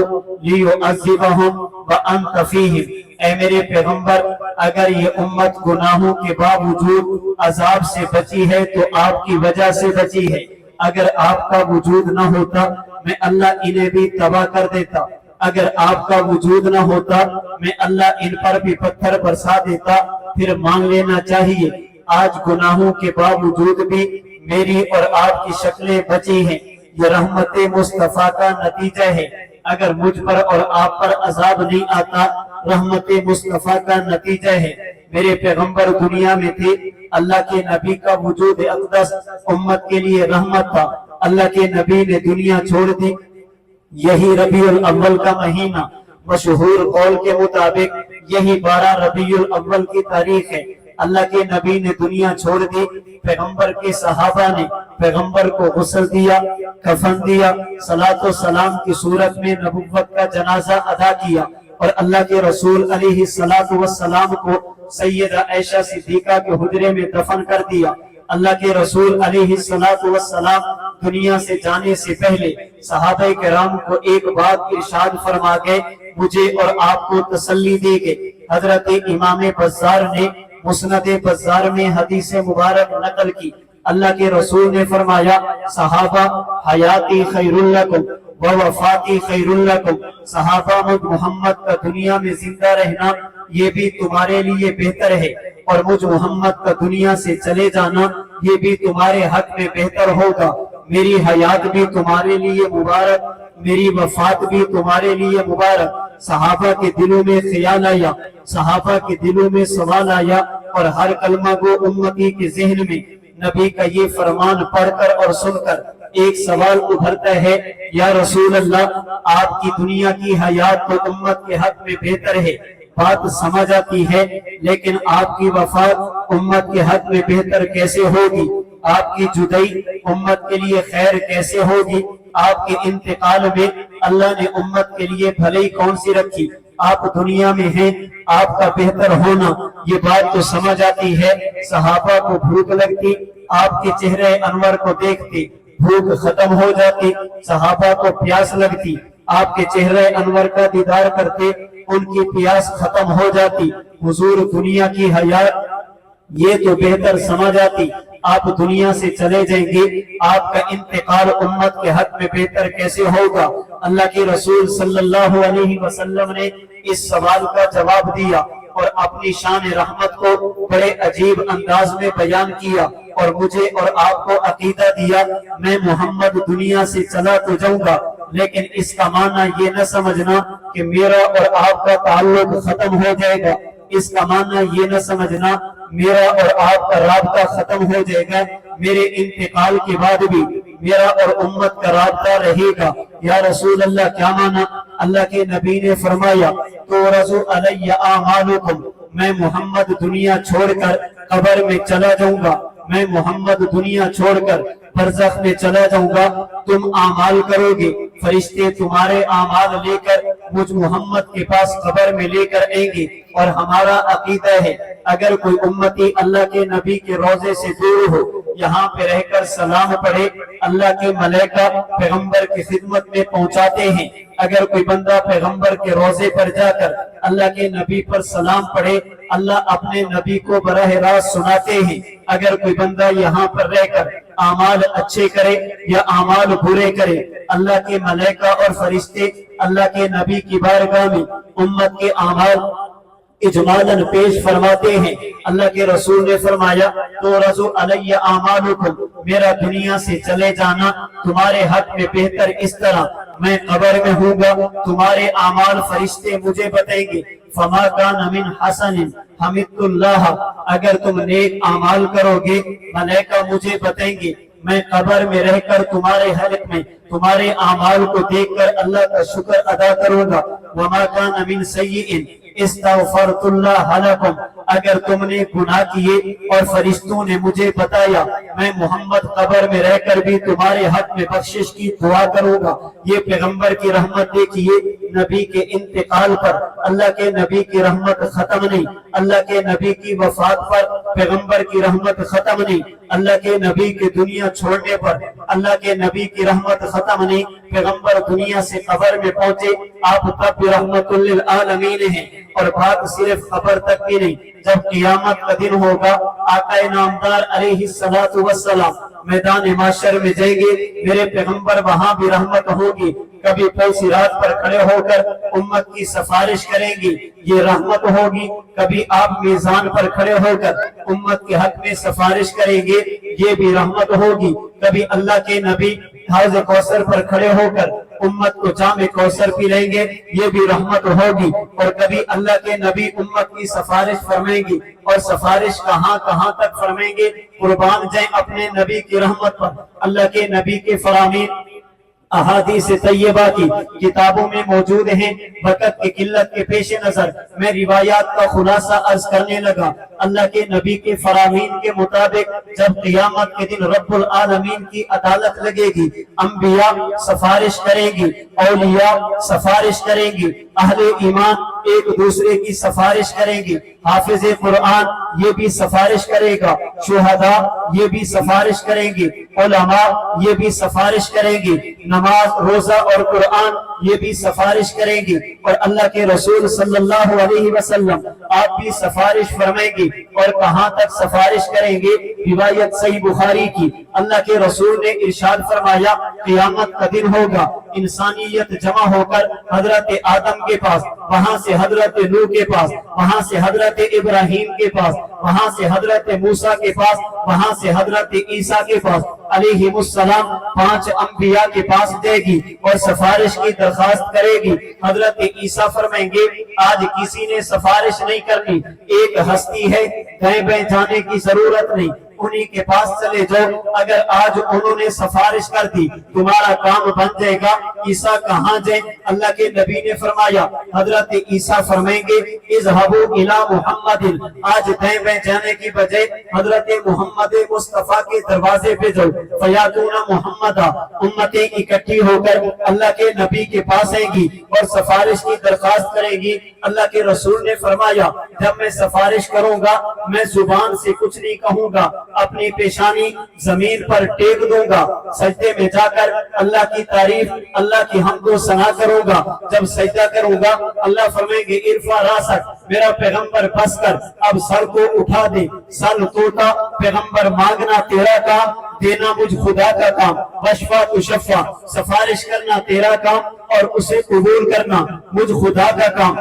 لِيُعَذِّبَهُمْ وَأَنْتَ فِيهِمْ، اے میرے پیغمبر اگر یہ امت گناہوں کے باوجود عذاب سے بچی ہے تو آپ کی وجہ سے بچی ہے، اگر آپ کا وجود نہ ہوتا میں اللہ انہیں بھی تباہ کر دیتا، اگر آپ کا وجود نہ ہوتا میں اللہ ان پر بھی پتھر برسا دیتا۔ پھر مان لینا چاہیے آج گناہوں کے باوجود بھی میری اور آپ کی شکلیں بچی ہیں، یہ رحمت مصطفیٰ کا نتیجہ ہے۔ اگر مجھ پر اور آپ پر عذاب نہیں آتا رحمت مصطفیٰ کا نتیجہ ہے۔ میرے پیغمبر دنیا میں تھے، اللہ کے نبی کا وجود اقدس امت کے لیے رحمت تھا، اللہ کے نبی نے دنیا چھوڑ دی، یہی ربیع الاول کا مہینہ مشہور قول کے مطابق یہی 12 ربیع الاول کی تاریخ ہے، اللہ کے نبی نے دنیا چھوڑ دی، پیغمبر کے صحابہ نے پیغمبر کو غسل دیا، کفن دیا، صلاۃ و سلام کی صورت میں نبوت کا جنازہ ادا کیا، اور اللہ کے رسول علیہ السلام کو سیدہ عائشہ صدیقہ کے حجرے میں دفن کر دیا۔ اللہ کے رسول علیہ السلام دنیا سے جانے سے پہلے صحابہ کرام کو ایک بات ارشاد فرما گئے، مجھے اور آپ کو تسلی دے گئے۔ حضرت امام بزار نے مسند بزار میں حدیث مبارک نقل کی، اللہ کے رسول نے فرمایا صحابہ حیاتی خیر لکم ووفاتی خیر لکم، صحابہ مجھ محمد کا دنیا میں زندہ رہنا یہ بھی تمہارے لیے بہتر ہے، اور مجھ محمد کا دنیا سے چلے جانا یہ بھی تمہارے حق میں بہتر ہوگا، میری حیات بھی تمہارے لیے مبارک، میری وفات بھی تمہارے لیے مبارک۔ صحابہ کے دلوں میں خیال آیا، صحابہ کے دلوں میں سوال آیا، اور ہر کلمہ گو امتی کے ذہن میں نبی کا یہ فرمان پڑھ کر اور سن کر ایک سوال ابھرتا ہے، یا رسول اللہ آپ کی دنیا کی حیات تو امت کے حق میں بہتر ہے، بات سمجھ آتی ہے، لیکن آپ کی وفات امت کے حق میں بہتر کیسے ہوگی؟ آپ کی جدائی امت کے لیے خیر کیسے ہوگی؟ آپ کے انتقال میں اللہ نے امت کے لیے بھلائی کون سی رکھی؟ آپ دنیا میں ہیں، آپ کا بہتر ہونا یہ بات تو سمجھ آتی ہے۔ صحابہ کو بھوک لگتی، آپ کے چہرے انور کو دیکھتے بھوک ختم ہو جاتی، صحابہ کو پیاس لگتی، آپ کے چہرے انور کا دیدار کرتے ان کی پیاس ختم ہو جاتی۔ حضور دنیا کی حیات یہ تو بہتر سمجھ آتی آپ دنیا سے چلے جائیں گے، آپ کا انتقال امت کے حق میں بہتر کیسے ہوگا؟ اللہ کے رسول صلی اللہ علیہ وسلم نے اس سوال کا جواب دیا اور اپنی شان رحمت کو بڑے عجیب انداز میں بیان کیا اور مجھے اور آپ کو عقیدہ دیا میں محمد دنیا سے چلا تو جاؤں گا، لیکن اس کا معنی یہ نہ سمجھنا کہ میرا اور آپ کا تعلق ختم ہو جائے گا، اس کا معنی یہ نہ سمجھنا میرا اور آپ کا رابطہ ختم ہو جائے گا، میرے انتقال کے بعد بھی میرا اور امت کا رابطہ رہے گا۔ یا رسول اللہ کیا مانا؟ اللہ کے نبی نے فرمایا تو رضو علی اعمالکم، میں محمد دنیا چھوڑ کر قبر میں چلا جاؤں گا، میں محمد دنیا چھوڑ کر برزخ میں چلا جاؤں گا، تم اعمال کرو گے، فرشتے تمہارے اعمال لے کر مجھ محمد کے پاس قبر میں لے کر آئیں گے، اور ہمارا عقیدہ ہے اگر کوئی امتی اللہ کے نبی کے روضے سے دور ہو، یہاں پہ رہ کر سلام پڑھے، اللہ کے ملائکہ پیغمبر کی خدمت میں پہنچاتے ہیں، اگر کوئی بندہ پیغمبر کے روضے پر جا کر اللہ کے نبی پر سلام پڑھے، اللہ اپنے نبی کو براہ راست سناتے ہیں، اگر کوئی بندہ یہاں پر رہ کر اعمال اچھے کرے یا اعمال برے کرے، اللہ کے ملائکہ اور فرشتے اللہ کے نبی کی بارگاہ میں امت کے اعمال اجمالاً پیش فرماتے ہیں۔ اللہ کے رسول نے فرمایا تو رضو علی اعمالکم، میرا دنیا سے چلے جانا تمہارے حق میں بہتر اس طرح میں قبر میں ہوں گا، تمہارے اعمال فرشتے مجھے بتائیں گے، فما کان من حسن حمدت اللہ، اگر تم نیک اعمال کرو گے ملائکہ مجھے بتائیں گے، میں قبر میں رہ کر تمہارے حلق میں تمہارے اعمال کو دیکھ کر اللہ کا شکر ادا کروں گا، وما کان من سیئ استغفرت اللہ لکم، اگر تم نے گناہ کیے اور فرشتوں نے مجھے بتایا میں محمد قبر میں رہ کر بھی تمہارے حق میں بخشش کی دعا کروں گا۔ یہ پیغمبر کی رحمت دیکھیے، نبی کے انتقال پر اللہ کے نبی کی رحمت ختم نہیں، اللہ کے نبی کی وفات پر پیغمبر کی رحمت ختم نہیں، اللہ کے نبی کے دنیا چھوڑنے پر اللہ کے نبی کی رحمت ختم نہیں، پیغمبر دنیا سے قبر میں پہنچے آپ تب بھی رحمت للعالمین ہیں، اور بات صرف قبر تک بھی نہیں، جب قیامت کا دن ہوگا آقا نامدار علیہ السلام میدان معاشر میں جائیں گے، میرے پیغمبر وہاں بھی رحمت ہوگی، کبھی پوسی رات پر کھڑے ہو کر امت کی سفارش کریں گے، یہ رحمت ہوگی، کبھی آپ میزان پر کھڑے ہو کر امت کے حق میں سفارش کریں گے، یہ بھی رحمت ہوگی، کبھی اللہ کے نبی حوض کوثر پر کھڑے ہو کر امت کو جام کوثر پی لیں گے، یہ بھی رحمت ہوگی، اور کبھی اللہ کے نبی امت کی سفارش فرمائیں گے، اور سفارش کہاں کہاں تک فرمائیں گے، قربان جائیں اپنے نبی کی رحمت پر۔ اللہ کے نبی کے فرامین احادیث طیبہ کی کتابوں میں موجود ہیں، وقت کی قلت کے پیش نظر میں روایات کا خلاصہ عرض کرنے لگا۔ اللہ کے نبی کے فرامین کے مطابق جب قیامت کے دن رب العالمین کی عدالت لگے گی، انبیاء سفارش کریں گی، اولیاء سفارش کریں گی، اہل ایمان ایک دوسرے کی سفارش کریں گی، حافظ قرآن یہ بھی سفارش کرے گا، شہداء یہ بھی سفارش کریں گے، علماء یہ بھی سفارش کریں گے، نماز روزہ اور قرآن یہ بھی سفارش کریں گے، اور اللہ کے رسول صلی اللہ علیہ وسلم آپ بھی سفارش فرمائیں گے، اور کہاں تک سفارش کریں گے؟ روایت صحیح بخاری کی، اللہ کے رسول نے ارشاد فرمایا قیامت کا دن ہوگا، انسانیت جمع ہو کر حضرت آدم کے پاس، وہاں سے حضرت نوح کے پاس، وہاں سے حضرت ابراہیم کے پاس، وہاں سے حضرت موسیٰ کے پاس، وہاں سے حضرت عیسیٰ کے پاس علیہ السلام 5 انبیاء کے پاس دے گی اور سفارش کی درخواست کرے گی۔ حضرت عیسیٰ فرمائیں گے آج کسی نے سفارش نہیں کرنی، ایک ہستی ہے دائیں بائیں جانے کی ضرورت نہیں، انہی کے پاس چلے جاؤ، اگر آج انہوں نے سفارش کر دی تمہارا کام بن جائے گا۔ عیسیٰ کہاں جائیں؟ اللہ کے نبی نے فرمایا حضرت عیسیٰ فرمائیں گے اذهبوا الى محمد، آج دائیں بائیں جانے کی بجائے حضرت محمد مصطفیٰ کے دروازے پہ جاؤ، فیاتون محمد، امتیں اکٹھی ہو کر اللہ کے نبی کے پاس آئیں گی اور سفارش کی درخواست کریں گی۔ اللہ کے رسول نے فرمایا جب میں سفارش کروں گا میں زبان سے کچھ نہیں کہوں گا، اپنی پیشانی زمین پر ٹیک دوں گا، سجدے میں جا کر اللہ کی تعریف، اللہ کی حمد و ثنا کروں گا۔ جب سجدہ کروں گا اللہ فرمائیں گے ارفع راسک، میرا پیغمبر بس کر، اب سر کو اٹھا دے۔ سر توتا، پیغمبر مانگنا تیرا کام، دینا مجھ خدا کا کام۔ وشفا تشفا، سفارش کرنا تیرا کام اور اسے قبول کرنا مجھ خدا کا کام۔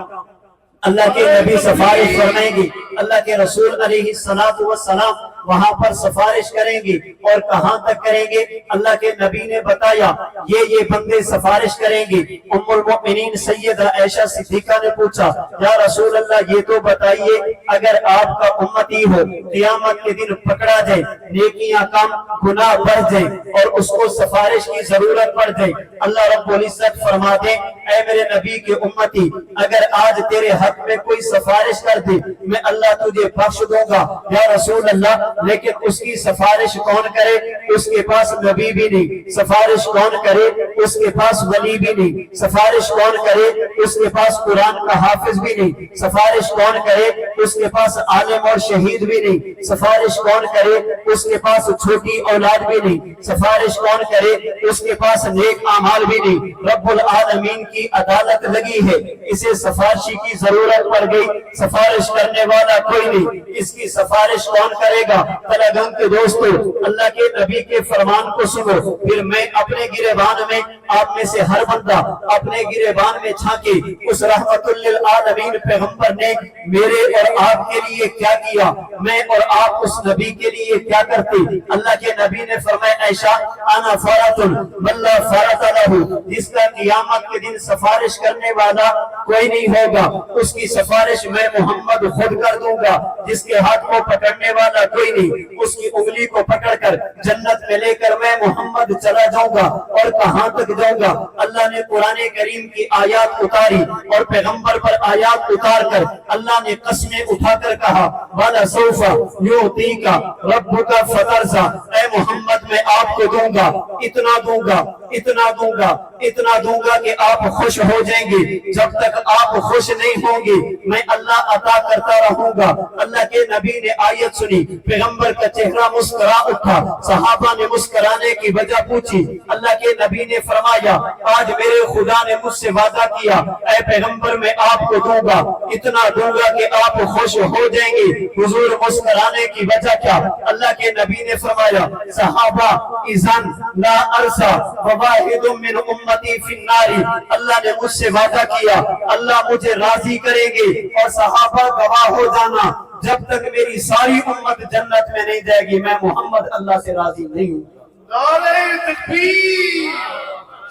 اللہ کے نبی سفارش فرمائیں گے، اللہ کے رسول علیہ السلام وہاں پر سفارش کریں گے، اور کہاں تک کریں گے؟ اللہ کے نبی نے بتایا یہ بندے سفارش کریں گے۔ ام المؤمنین سیدہ عائشہ صدیقہ نے پوچھا یا رسول اللہ یہ تو بتائیے اگر آپ کا امتی ہو قیامت کے دن پکڑا جائے، نیکیاں کم گناہ بڑھ جائیں اور اس کو سفارش کی ضرورت پڑ جائے، اللہ رب العزت فرما دے اے میرے نبی کے امتی اگر آج تیرے حق میں کوئی سفارش کر دے میں اللہ تجھے بخش دوں گا۔ یا رسول اللہ لیکن اس کی سفارش کون کرے؟ اس کے پاس نبی بھی نہیں۔ سفارش کون کرے؟ اس کے پاس ولی بھی نہیں۔ سفارش کون کرے؟ اس کے پاس قرآن کا حافظ بھی نہیں۔ سفارش کون کرے؟ اس کے پاس عالم اور شہید بھی نہیں۔ سفارش کون کرے؟ اس کے پاس چھوٹی اولاد بھی نہیں۔ سفارش کون کرے؟ اس کے پاس نیک اعمال بھی نہیں۔ رب العالمین کی عدالت لگی ہے، اسے سفارشی کی ضرورت پڑ گئی، سفارش کرنے والا کوئی نہیں، اس کی سفارش کون کرے گا؟ طلباء کے دوستو اللہ کے نبی کے فرمان کو سنو، پھر میں اپنے گریبان میں آپ میں سے ہر بندہ اپنے گریبان میں چھانکے اس رحمت للعالمین پیغمبر نے میرے اور آپ کے لیے کیا کیا، میں اور آپ اس نبی کے لیے کیا کرتے۔ اللہ کے نبی نے فرمایا عائشہ انا فرات من لا فرات لہ، جس کا قیامت کے دن سفارش کرنے والا کوئی نہیں ہوگا اس کی سفارش میں محمد خود کر دوں گا۔ جس کے ہاتھ کو پکڑنے والا کوئی نہیں اس کی انگلی کو پکڑ کر جنت میں لے کر میں محمد چلا جاؤں گا، اور کہاں تک جاؤں گا؟ اللہ نے قرآن کریم کی آیات اتاری اور پیغمبر پر آیات اتار کر اللہ نے قسمیں اٹھا کر کہا وَلَسَوْفَ يُعْطِيكَ رَبُّكَ فَتَرْضَىٰ، اے محمد میں آپ کو دوں گا، اتنا دوں گا، اتنا دوں گا، اتنا دوں گا کہ آپ خوش ہو جائیں گے۔ جب تک آپ خوش نہیں ہوں گے میں اللہ عطا کرتا رہوں گا۔ اللہ کے نبی نے آیت سنی، پیغمبر کا چہرہ مسکرا اٹھا، صحابہ نے مسکرانے کی وجہ پوچھی، اللہ کے نبی نے فرمایا آج میرے خدا نے مجھ سے وعدہ کیا اے پیغمبر میں آپ کو دوں گا، اتنا دوں گا کہ آپ خوش ہو جائیں گے۔ حضور مسکرانے کی وجہ کیا؟ اللہ کے نبی نے فرمایا صحابہ اذن لا ارسا وواحد من امتی فی النار، اللہ نے مجھ سے وعدہ کیا اللہ مجھے راضی کریں گے، اور صحابہ گواہ ہو جانا جب تک میری ساری امت جنت میں نہیں جائے گی میں محمد اللہ سے راضی نہیں ہوں۔ نعرہ تکبیر،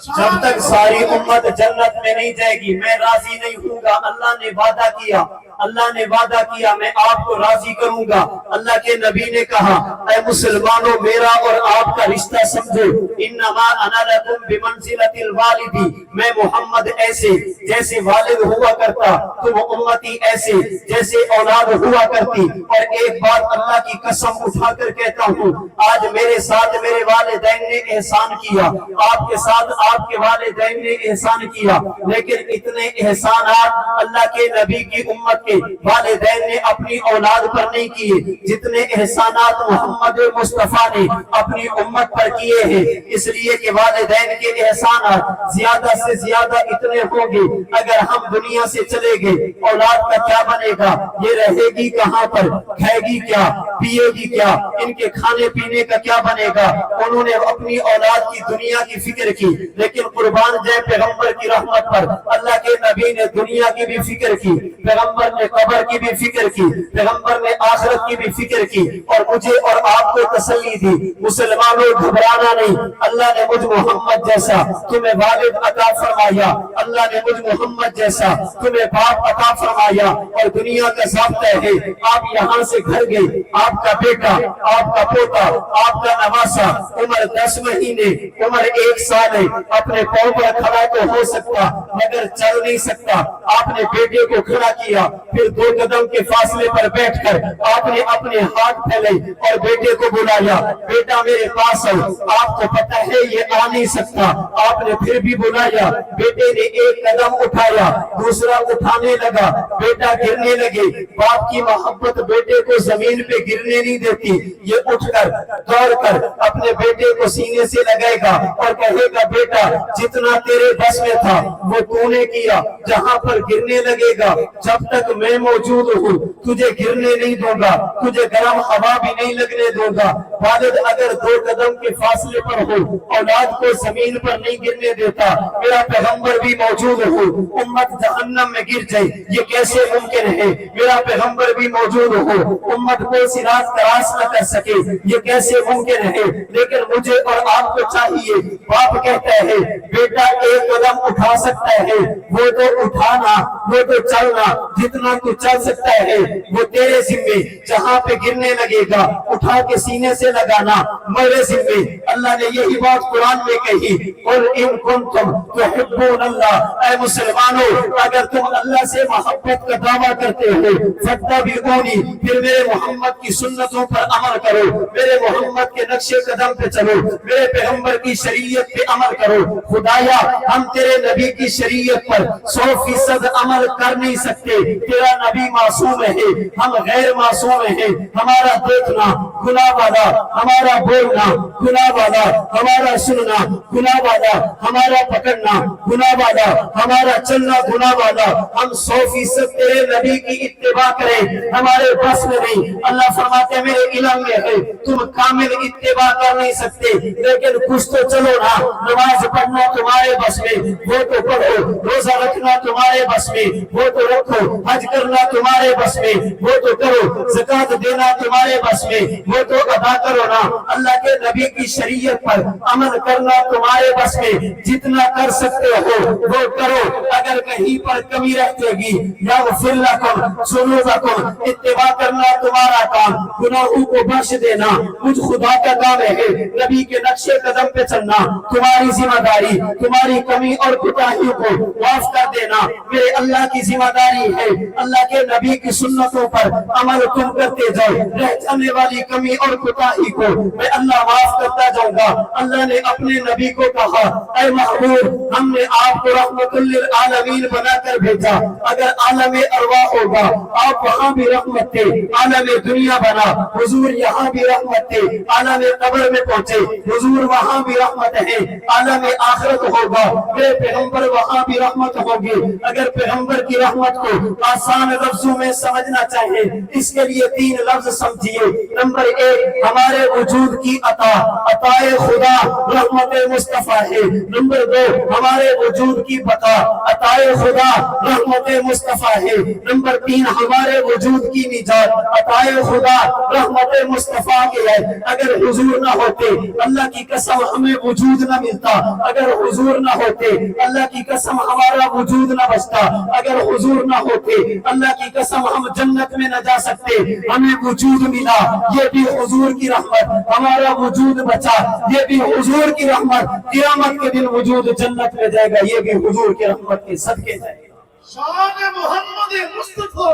جب تک ساری امت جنت میں نہیں جائے گی میں راضی نہیں ہوں گا۔ اللہ نے وعدہ کیا، اللہ نے وعدہ کیا میں آپ کو راضی کروں گا۔ اللہ کے نبی نے کہا اے مسلمانوں میرا اور آپ کا رشتہ سمجھو، انما انا لکم بمنزلۃ الوالد، میں محمد ایسے جیسے والد ہوا کرتا، تم امتی ایسے جیسے اولاد ہوا کرتی۔ اور ایک بات اللہ کی قسم اٹھا کر کہتا ہوں آج میرے ساتھ میرے والدین نے احسان کیا، آپ کے ساتھ آپ کے والدین نے احسان کیا، لیکن اتنے احسانات اللہ کے نبی کی امت کے والدین نے اپنی اولاد پر نہیں کیے جتنے احسانات محمد مصطفیٰ نے اپنی امت پر کیے ہیں، اس لیے کہ والدین کے احسانات زیادہ سے زیادہ اتنے ہوں گے۔ اگر ہم دنیا سے چلے گئے اولاد کا کیا بنے گا؟ یہ رہے گی کہاں پر، کھائے گی کیا، پیے گی کیا، ان کے کھانے پینے کا کیا بنے گا؟ انہوں نے اپنی اولاد کی دنیا کی فکر کی، لیکن قربان جائے پیغمبر کی رحمت پر اللہ کے نبی نے دنیا کی بھی فکر کی، پیغمبر نے قبر کی بھی فکر کی، پیغمبر نے آخرت کی بھی فکر کی، اور مجھے اور آپ کو تسلی دی مسلمانوں گھبرانا نہیں، اللہ نے مجھ محمد جیسا تمہیں والد عطا فرمایا، اللہ نے مجھ محمد جیسا تمہیں باپ عطا فرمایا، اور دنیا کا ضابطہ ہے آپ یہاں سے گھر گئے، آپ کا بیٹا، آپ کا پوتا، آپ کا نواسا عمر 10 مہینے عمر 1 سال ہے، اپنے پاؤں پر کھڑا تو ہو سکتا مگر چل نہیں سکتا، آپ نے بیٹے کو کھڑا کیا پھر 2 قدم کے فاصلے پر بیٹھ کر آپ نے اپنے ہاتھ پھیلے اور بیٹے کو بلایا، بیٹا میرے پاس آؤ۔ آپ کو پتہ ہے یہ آ نہیں سکتا، آپ نے پھر بھی بلایا، بیٹے نے 1 قدم اٹھایا، دوسرا اٹھانے لگا، بیٹا گرنے لگے۔ باپ کی محبت بیٹے کو زمین پہ گرنے نہیں دیتی، یہ اٹھ کر دوڑ کر اپنے بیٹے کو سینے سے لگائے گا اور کہے گا بیٹا جتنا تیرے بس میں تھا وہ تو نے کیا، جہاں پر گرنے لگے گا جب تک میں موجود ہوں تجھے گرنے نہیں دوں گا، تجھے گرم ہوا بھی نہیں لگنے دوں گا۔ والد اگر 2 قدم کے فاصلے پر ہو اولاد کو زمین پر نہیں گرنے دیتا، میرا پیغمبر بھی موجود ہو امت جہنم میں گر جائے، یہ کیسے ممکن ہے؟ میرا پیغمبر بھی موجود ہو امت کو صراط کراس نہ کر سکے، یہ کیسے ممکن ہے؟ لیکن مجھے اور آپ کو چاہیے، باپ کہتا ہے بیٹا 1 قدم اٹھا سکتا ہے وہ تو اٹھانا، وہ تو چلنا، جتنا تو چل سکتا ہے وہ تیرے ذمے، جہاں پہ گرنے لگے گا اٹھا کے سینے سے لگانا میرے ذمے۔ اللہ نے یہی بات قرآن میں کہی، قل ان کنتم تحبون اللہ، اے مسلمانوں اگر تم اللہ سے محبت کا دعویٰ کرتے ہو فاتبعونی، پھر میرے محمد کی سنتوں پر عمل کرو، میرے محمد کے نقش قدم پہ چلو، میرے پیغمبر کی شریعت پہ عمل کرو۔ خدایا ہم تیرے نبی کی شریعت پر 100% عمل کر نہیں سکتے، تیرا نبی معصوم ہے، ہم غیر معصوم ہیں، ہمارا دیکھنا گناہ والا، ہمارا بولنا گناہ والا، ہمارا سننا گناہ والا، ہمارا پکڑنا گناہ والا، ہمارا چلنا گناہ والا، ہم 100% تیرے نبی کی اتباع کریں ہمارے بس میں نہیں۔ اللہ فرماتے ہیں میرے علم میں ہے تم کامل اتباع کر نہیں سکتے، لیکن کچھ تو چلو نا، نماز پڑھنا تمہارے بس میں وہ تو پڑھو، روزہ رکھنا تمہارے بس میں وہ تو رکھو، حج کرنا تمہارے بس میں وہ تو کرو، زکات دینا تمہارے بس میں وہ تو ادا کرو نا۔ اللہ کے نبی کی شریعت پر عمل کرنا تمہارے بس میں، جتنا کر سکتے ہو وہ کرو، اگر کہیں پر کمی رہ جائے گی یغفر لکم ذنوبکم، اتباع کرنا تمہارا کام، گناہوں کو بخش دینا مجھ خدا کا کام ہے، نبی کے نقش قدم پہ چلنا تمہاری ذمہ داری، تمہاری کمی اور کوتاہیوں کو معاف کر دینا میرے اللہ کی ذمہ داری ہے۔ اللہ کے نبی کی سنتوں پر عمل تم کرتے جاؤ، رہ جانے والی کمی اور کوتاہی کو میں اللہ معاف کرتا جاؤں گا۔ اللہ نے اپنے نبی کو کہا اے محبوب ہم نے آپ کو رحمت للعالمین بنا کر بھیجا، اگر عالم ارواح ہوگا آپ وہاں بھی رحمت تھے، عالم دنیا بنا حضور یہاں بھی رحمت تھے، عالم قبر میں پہنچے حضور وہاں بھی رحمت ہے، عالم آخرت ہوگا میرے پیغمبر وہاں بھی رحمت ہوگی۔ اگر پیغمبر کی رحمت کو آسان لفظوں میں سمجھنا چاہے اس کے لیے 3 لفظ سمجھیے۔ نمبر 1 ہمارے وجود کی عطا، عطائے خدا رحمت مصطفیٰ ہے۔ نمبر 2 ہمارے وجود کی بقا، عطائے خدا رحمت مصطفیٰ ہے۔ نمبر 3 ہمارے وجود کی نجات، عطائے خدا رحمت مصطفیٰ کے ہے۔ اگر حضور نہ ہوتے اللہ کی قسم ہمیں وجود نہ ملتا، اگر حضور نہ ہوتے اللہ کی قسم ہمارا وجود نہ بچتا، اگر حضور نہ ہوتے اللہ کی قسم ہم جنت میں نہ جا سکتے۔ ہمیں وجود ملا یہ بھی حضور کی رحمت، ہمارا وجود بچا یہ بھی حضور کی رحمت، قیامت کے دن وجود جنت میں جائے گا یہ بھی حضور کی رحمت کے صدقے جائے گا۔ شان محمد مصطفیٰ،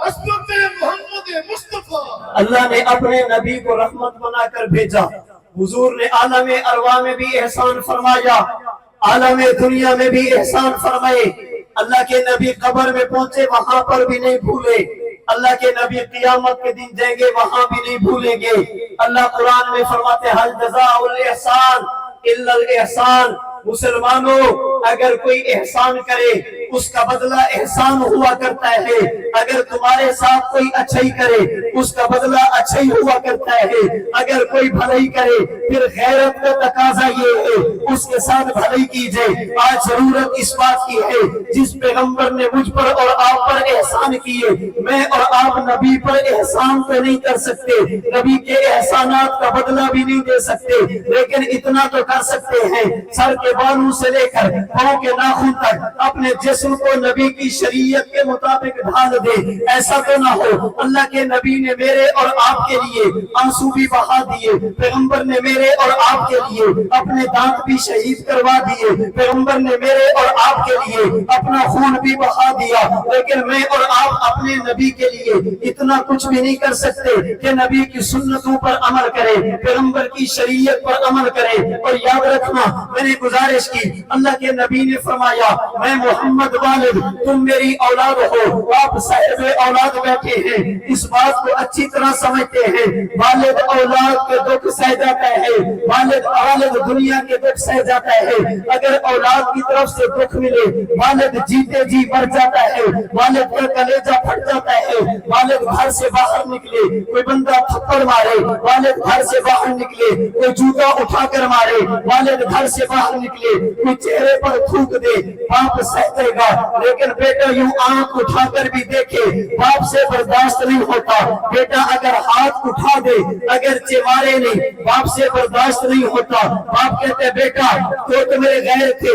عظمت محمد مصطفیٰ۔ اللہ نے اپنے نبی کو رحمت بنا کر بھیجا، حضور نے عالم ارواح میں بھی احسان فرمایا، عالم دنیا میں بھی احسان فرمائے۔ اللہ کے نبی قبر میں پہنچے وہاں پر بھی نہیں بھولے، اللہ کے نبی قیامت کے دن جائیں گے وہاں بھی نہیں بھولیں گے۔ اللہ قرآن میں فرماتے حل جزاء الاحسان الا الاحسان، مسلمانوں اگر کوئی احسان کرے اس کا بدلہ احسان ہوا کرتا ہے، اگر تمہارے ساتھ کوئی اچھائی کرے اس کا بدلہ اچھائی ہوا کرتا ہے، اگر کوئی بھلائی کرے پھر غیرت کا تقاضا یہ ہے اس کے ساتھ بھلائی کی جائے۔ آج ضرورت اس بات کی ہے جس پیغمبر نے مجھ پر اور آپ پر احسان کیے، میں اور آپ نبی پر احسان تو نہیں کر سکتے، نبی کے احسانات کا بدلہ بھی نہیں دے سکتے، لیکن اتنا تو کر سکتے ہیں سر کے بالوں سے لے کر پاؤں کے ناخن تک اپنے جسم کو نبی کی شریعت کے مطابق ڈھال دے۔ ایسا تو نہ ہو اللہ کے نبی نے میرے اور آپ کے لیے آنسو بھی بہا دیے، پیغمبر نے میرے اور آپ کے لیے اپنے دانت بھی شہید کروا دیے، پیغمبر نے میرے اور آپ کے لیے اپنا خون بھی بہا دیا، لیکن میں اور آپ اپنے نبی کے لیے اتنا کچھ بھی نہیں کر سکتے کہ نبی کی سنتوں پر عمل کرے، پیغمبر کی شریعت پر عمل کرے۔ اور یاد رکھنا، میں نے گزارش کی، اللہ کے نبی نے فرمایا میں محمد والد، تم میری اولاد ہو۔ آپ صاحب اولاد بیٹھے ہیں، اس بات کو اچھی طرح سمجھتے ہیں، والد اولاد کے دکھ سہ جاتا ہے، والد دنیا کے دکھ سہ جاتا ہے۔ اگر اولاد کی طرف سے دکھ ملے، والد جیتے جی مر جاتا ہے، والد کا کلیجہ پھٹ جاتا ہے۔ والد گھر سے باہر نکلے، کوئی بندہ تھپڑ مارے، والد گھر سے باہر نکلے کوئی جوتا اٹھا کر مارے، والد گھر سے باہر نکلے کوئی چہرے پر تھوک دے، باپ سہتے گا، لیکن بیٹا یوں آنکھ اٹھا کر بھی دیکھے باپ سے برداشت نہیں ہوتا۔ بیٹا اگر ہاتھ اٹھا دے، اگر چمارے نہیں، باپ سے برداشت نہیں ہوتا۔ باپ کہتے بیٹا تو میرے غیر تھے،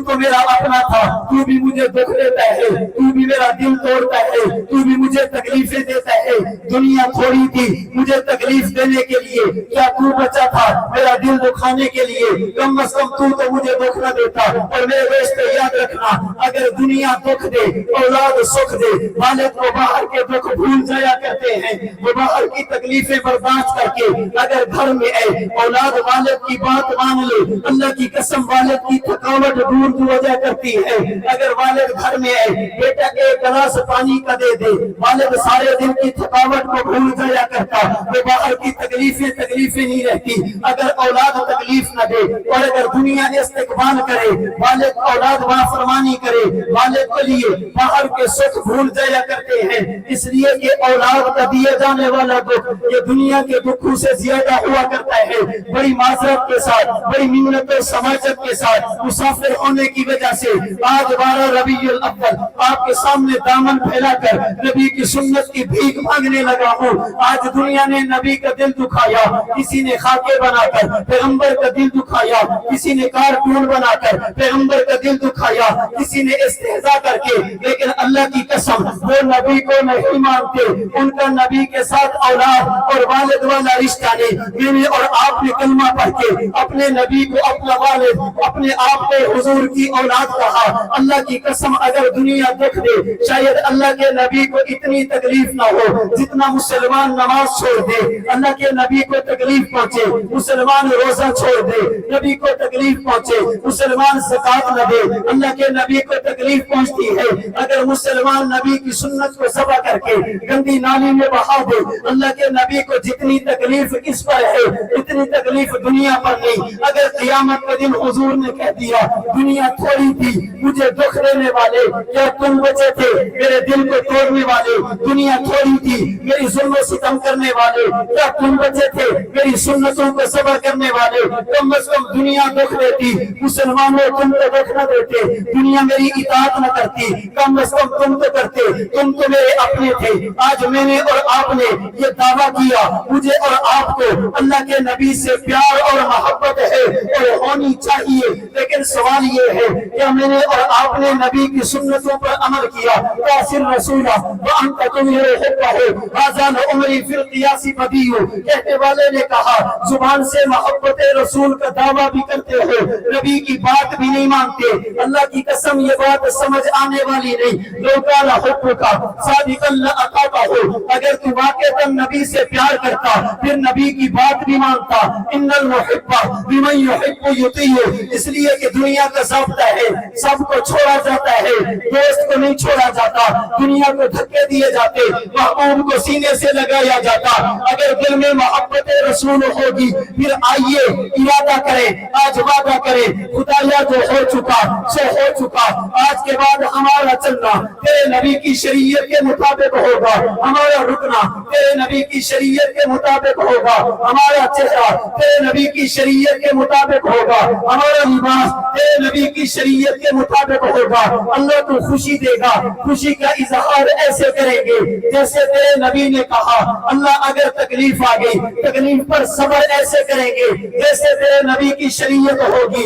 تو میرا اپنا تھا، تو بھی مجھے دکھ دیتا ہے، تو بھی میرا دل توڑتا ہے، تو بھی مجھے تکلیفیں دیتا ہے۔ دنیا تھوڑی تھی مجھے تکلیف دینے کے لیے، کیا تو بچا تھا میرا دل دکھانے کے لیے؟ کم از کم تو مجھے دکھ نہ دیتا۔ اور میرے دوست یاد رکھنا، اگر دنیا دکھ دے، اولاد سکھ دے، والد کو باہر کے دکھ بھول جایا کرتے ہیں، وہ باہر کی تکلیفیں برداشت کر کے اگر گھر میں آئے، اولاد والد کی بات مان لے، اللہ کی قسم والد کی تھکاوٹ دور ہو جایا کرتی ہے۔ اگر والد گھر میں آئے، بیٹا ایک گلاس پانی کا دے دے، والد سارے دن کی تھکاوٹ کو بھول جایا کرتا، وہ باہر کی تکلیفیں نہیں رہتی۔ اگر اولاد تکلیف نہ دے اور اگر دنیا استقبال کرے، والد اولاد نافرمانی کرے، والد کے لیے باہر کے سکھ بھول جایا کرتے ہیں، اس لیے کہ اولاد کا دیے جانے والا دکھ یہ دنیا کے دکھوں سے زیادہ ہوا کرتا ہے۔ بڑی معذرت کے ساتھ، بڑی منت و سماجت کے ساتھ، مسافر ہونے کی وجہ سے آج 12 ربیع الاول آپ کے سامنے دامن پھیلا کر نبی کی سنت کی بھیک مانگنے لگا ہوں۔ آج دنیا نے نبی کا دل دکھایا، کسی نے خاکے بنا کر پیغمبر کا دل دکھایا، کسی نے کارٹون بنا کر پیغمبر کا دل دکھایا، کسی نے استہزاء کر کے، لیکن اللہ کی قسم وہ نبی کو نہیں مانتے۔ ان کا نبی کے ساتھ اولاد اور والد والا رشتہ نہیں۔ میں نے اور آپ نے کلمہ پڑھ کے اپنے نبی کو اپنا والد، اپنے آپ کو حضور کی اولاد کہا۔ اللہ کی قسم اگر دنیا دکھ دے، شاید اللہ کے نبی کو اتنی تکلیف نہ ہو جتنا مسلمان نماز چھوڑ دے، اللہ کے نبی کو تکلیف پہنچے مسلمان روزہ چھوڑ دے، نبی کو تکلیف پہنچے مسلمان زکات نہ دے، اللہ کے نبی کو تکلیف پہنچتی ہے اگر مسلمان نبی کی سنت کو ذبح کر کے گندی نالی میں بہا دے۔ اللہ کے نبی کو جتنی تکلیف اس پر ہے اتنی تکلیف دنیا پر نہیں۔ اگر قیامت کے دن حضور نے کہہ دیا دنیا تھوڑی تھی مجھے دکھ دینے والے، کیا تم بچے تھے میرے دل کو توڑنے والے؟ دنیا تھوڑی تھی میری ظلم و ستم کرنے والے، کیا تم بچے تھے میری سنتوں کو صبر کرنے والے؟ کم از کم دنیا دکھ دیتی، مسلمانوں تم تو دکھ نہ دیتے، دنیا میری اطاعت نہ کرتی، کم از کم تم تو کرتے، تم تو میرے اپنے تھے۔ آج میں نے اور آپ نے یہ دعویٰ کیا مجھے اور آپ کو اللہ کے نبی سے پیار اور محبت ہے اور ہونی چاہیے، لیکن سوال یہ ہے کیا میں نے اور آپ نے نبی کی سنتوں پر عمل کیا؟ قاسر رسولہ وانت تمیر حبہ آزان عمری فی القیاس بدیو، کہنے والے نے کہا زبان سے محبت رسول کا دعویٰ بھی کرتے ہو، نبی کی بات بھی نہیں مانتے۔ اللہ کی قسم یہ بات سمجھ آنے والی نہیں۔ لو قال حبک صادقا لاطعتہ، اگر تو واقعتا نبی سے پیار کرتا پھر نبی کی بات بھی مانتا۔ ان المحب بمن یحب یطیع، اس لیے کہ دنیا کا ضابطہ ہے سب کو چھوڑا جاتا ہے، دوست کو نہیں چھوڑا جاتا، دنیا کو دھکے دیے جاتے، محبوب کو سینے سے لگایا جاتا۔ اگر دل میں محبت رسول ہوگی پھر آئیے ارادہ کریں، آج وعدہ کریں خدایا جو ہو چکا سو ہو چکا، آج کے بعد ہمارا چلنا تیرے نبی کی شریعت کے مطابق ہوگا، ہمارا رکنا تیرے نبی کی شریعت کے مطابق ہوگا، ہمارا چہرہ تیرے نبی کی شریعت کے مطابق ہوگا، ہمارا لباس تیرے نبی کی شریعت کے مطابق ہوگا۔ اللہ کو خوشی دے گا، خوشی کا اظہار ایسے کریں گے جیسے تیرے نبی نے کہا۔ اللہ اگر تکلیف آ گئی تکلیف پر صبر ایسے کریں گے جیسے تیرے نبی کی شریعت ہوگی۔